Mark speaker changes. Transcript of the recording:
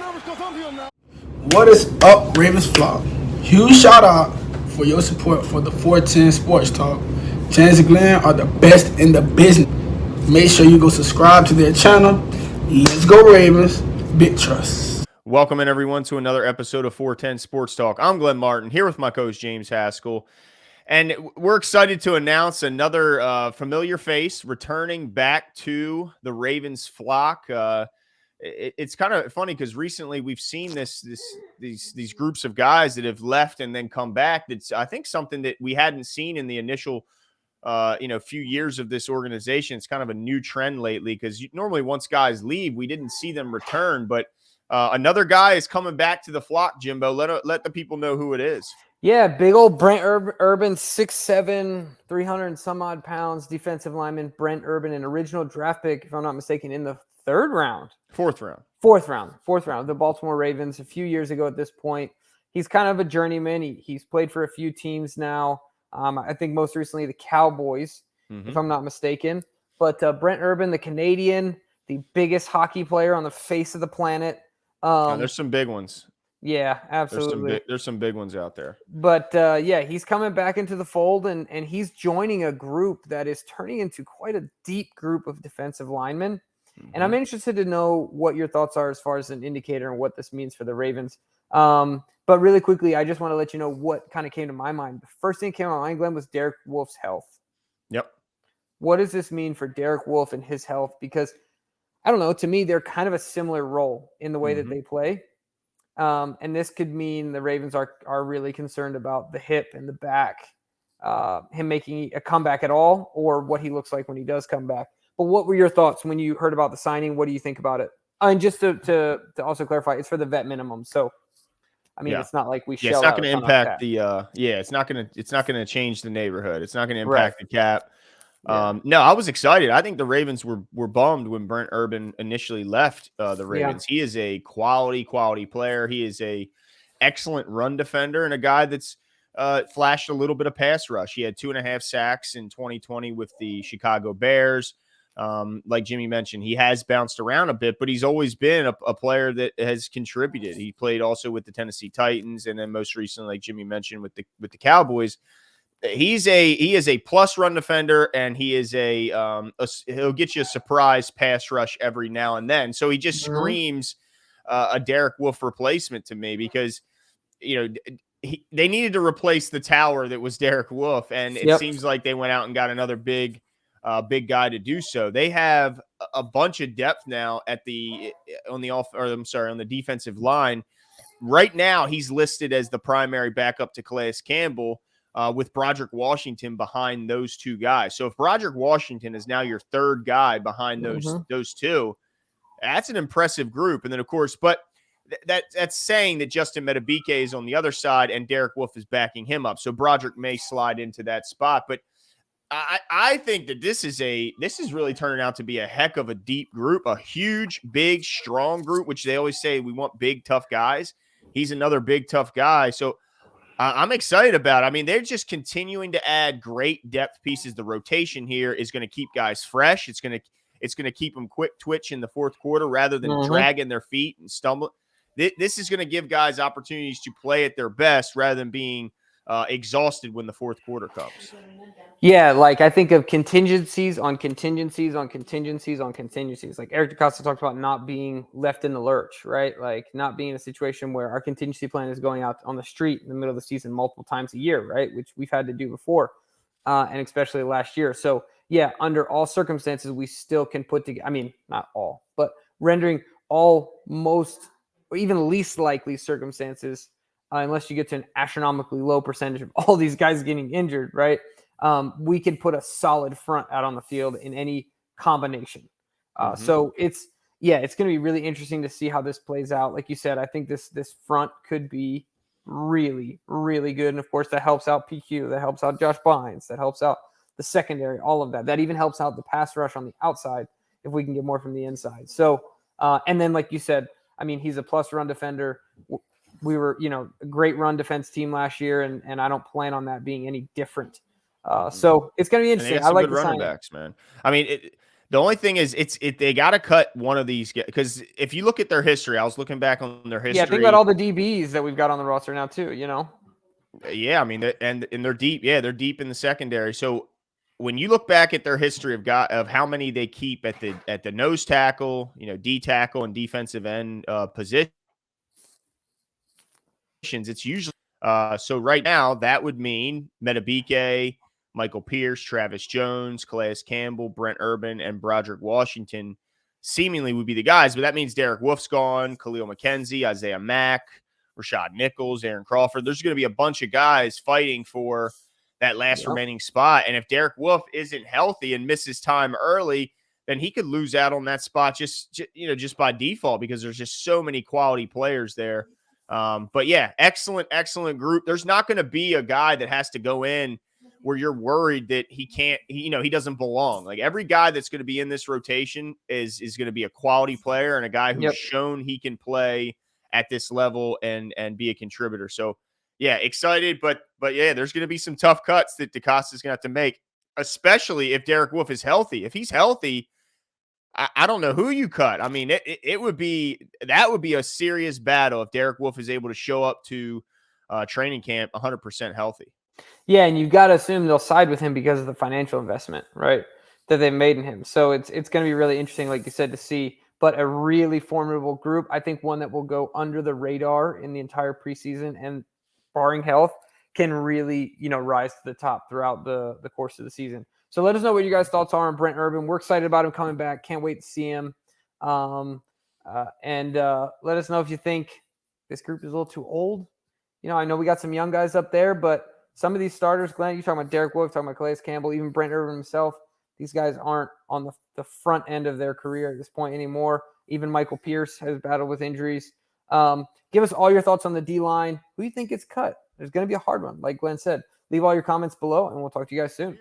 Speaker 1: What is up, Ravens Flock? Huge shout out for your support for the 410 Sports Talk. James and Glenn are the best in the business. Make sure you go subscribe to their channel. Let's go Ravens. Big trust.
Speaker 2: Welcome in everyone to another episode of 410 Sports Talk. I'm Glenn Martin here with my coach James Haskell. And we're excited to announce another familiar face returning back to the Ravens flock. It's kind of funny because recently we've seen these groups of guys that have left and then come back. That's, I think, something that we hadn't seen in the initial few years of this organization. It's kind of a new trend lately because normally once guys leave, we didn't see them return. But another guy is coming back to the flock, Jimbo. Let the people know who it is.
Speaker 3: Yeah, big old Brent Urban, 6'7", 300 and some odd pounds, defensive lineman Brent Urban, an original draft pick, if I'm not mistaken, in the fourth round of the Baltimore Ravens a few years ago at this point. He's kind of a journeyman. He's played for a few teams now. I think most recently the Cowboys, if I'm not mistaken. But Brent Urban, the Canadian, the biggest hockey player on the face of the planet.
Speaker 2: There's some big ones.
Speaker 3: Yeah, absolutely.
Speaker 2: There's some big ones out there.
Speaker 3: But he's coming back into the fold, and he's joining a group that is turning into quite a deep group of defensive linemen. And I'm interested to know what your thoughts are as far as an indicator and what this means for the Ravens. But really quickly, I just want to let you know what kind of came to my mind. The first thing that came to my mind, Glenn, was Derek Wolfe's health.
Speaker 2: Yep.
Speaker 3: What does this mean for Derek Wolfe and his health? Because, I don't know, to me, they're kind of a similar role in the way that they play. And this could mean the Ravens are really concerned about the hip and the back, him making a comeback at all, or what he looks like when he does come back. But what were your thoughts when you heard about the signing? What do you think about it? And just to also clarify, it's for the vet minimum. So, I mean, It's not like we shell
Speaker 2: it's not
Speaker 3: out
Speaker 2: going to impact it's not going to change the neighborhood. It's not going to impact the cap. No, I was excited. I think the Ravens were bummed when Brent Urban initially left the Ravens. He is a quality player. He is a excellent run defender and a guy that's flashed a little bit of pass rush. He had 2.5 sacks in 2020 with the Chicago Bears. Like Jimmy mentioned, he has bounced around a bit, but he's always been a player that has contributed. He played also with the Tennessee Titans, and then most recently, like Jimmy mentioned, with the Cowboys. He is a plus run defender, and he is he'll get you a surprise pass rush every now and then. So he just screams a Derek Wolfe replacement to me because they needed to replace the tower that was Derek Wolfe, and it seems like they went out and got another big guy to do so. They have a bunch of depth now on the defensive line. Right now, he's listed as the primary backup to Calais Campbell, with Broderick Washington behind those two guys. So if Broderick Washington is now your third guy behind those two, that's an impressive group. And then, of course, but that's saying that Justin Metabike is on the other side and Derek Wolfe is backing him up. So Broderick may slide into that spot, but I think that this is really turning out to be a heck of a deep group, a huge, big, strong group, which they always say we want big, tough guys. He's another big, tough guy. So I'm excited about it. I mean, they're just continuing to add great depth pieces. The rotation here is going to keep guys fresh. It's going to keep them quick twitch in the fourth quarter rather than dragging their feet and stumbling. This is going to give guys opportunities to play at their best rather than being exhausted when the fourth quarter comes.
Speaker 3: Yeah, like I think of contingencies on contingencies on contingencies on contingencies. Like Eric DeCosta talked about not being left in the lurch, right? Like not being in a situation where our contingency plan is going out on the street in the middle of the season multiple times a year, right? Which we've had to do before, and especially last year. So yeah, under all circumstances, we still can put together, I mean, not all, but rendering all most or even least likely circumstances, unless you get to an astronomically low percentage of all these guys getting injured, right? We can put a solid front out on the field in any combination. So it's going to be really interesting to see how this plays out. Like you said, I think this front could be really, really good. And of course that helps out PQ, that helps out Josh Bynes, that helps out the secondary, all of that. That even helps out the pass rush on the outside if we can get more from the inside. So, and then like you said, I mean, he's a plus run defender. We were, a great run defense team last year, and I don't plan on that being any different. So it's going to be interesting. I like
Speaker 2: good running backs, man. I mean, The only thing is, they got to cut one of these guys, because if you look at their history, I was looking back on their history.
Speaker 3: Yeah, think about all the DBs that we've got on the roster now too. You know.
Speaker 2: Yeah, I mean, and they're deep. Yeah, they're deep in the secondary. So when you look back at their history of how many they keep at the nose tackle, D tackle and defensive end positions, it's usually so right now that would mean Metabike, Michael Pierce, Travis Jones, Calais Campbell, Brent Urban, and Broderick Washington seemingly would be the guys, but that means Derek Wolf's gone, Khalil McKenzie, Isaiah Mack, Rashad Nichols, Aaron Crawford. There's going to be a bunch of guys fighting for that last remaining spot. And if Derek Wolf isn't healthy and misses time early, then he could lose out on that spot just by default, because there's just so many quality players there. But yeah, excellent group. There's not going to be a guy that has to go in where you're worried that he doesn't belong. Like, every guy that's going to be in this rotation is going to be a quality player and a guy who's shown he can play at this level and be a contributor. So yeah, excited, but yeah, there's going to be some tough cuts that DeCosta's going to have to make, especially if Derek Wolf is healthy. If he's healthy, I don't know who you cut. I mean, that would be a serious battle if Derek Wolf is able to show up to training camp 100% healthy.
Speaker 3: Yeah, and you've got to assume they'll side with him because of the financial investment, right, that they've made in him. So it's going to be really interesting, like you said, to see. But a really formidable group. I think one that will go under the radar in the entire preseason and, barring health, can really rise to the top throughout the course of the season. So let us know what you guys' thoughts are on Brent Urban. We're excited about him coming back. Can't wait to see him. And let us know if you think this group is a little too old. I know we got some young guys up there, but some of these starters, Glenn, you're talking about Derek Wolf, talking about Calais Campbell, even Brent Urban himself. These guys aren't on the front end of their career at this point anymore. Even Michael Pierce has battled with injuries. Give us all your thoughts on the D-line. Who do you think gets cut? There's going to be a hard one, like Glenn said. Leave all your comments below, and we'll talk to you guys soon.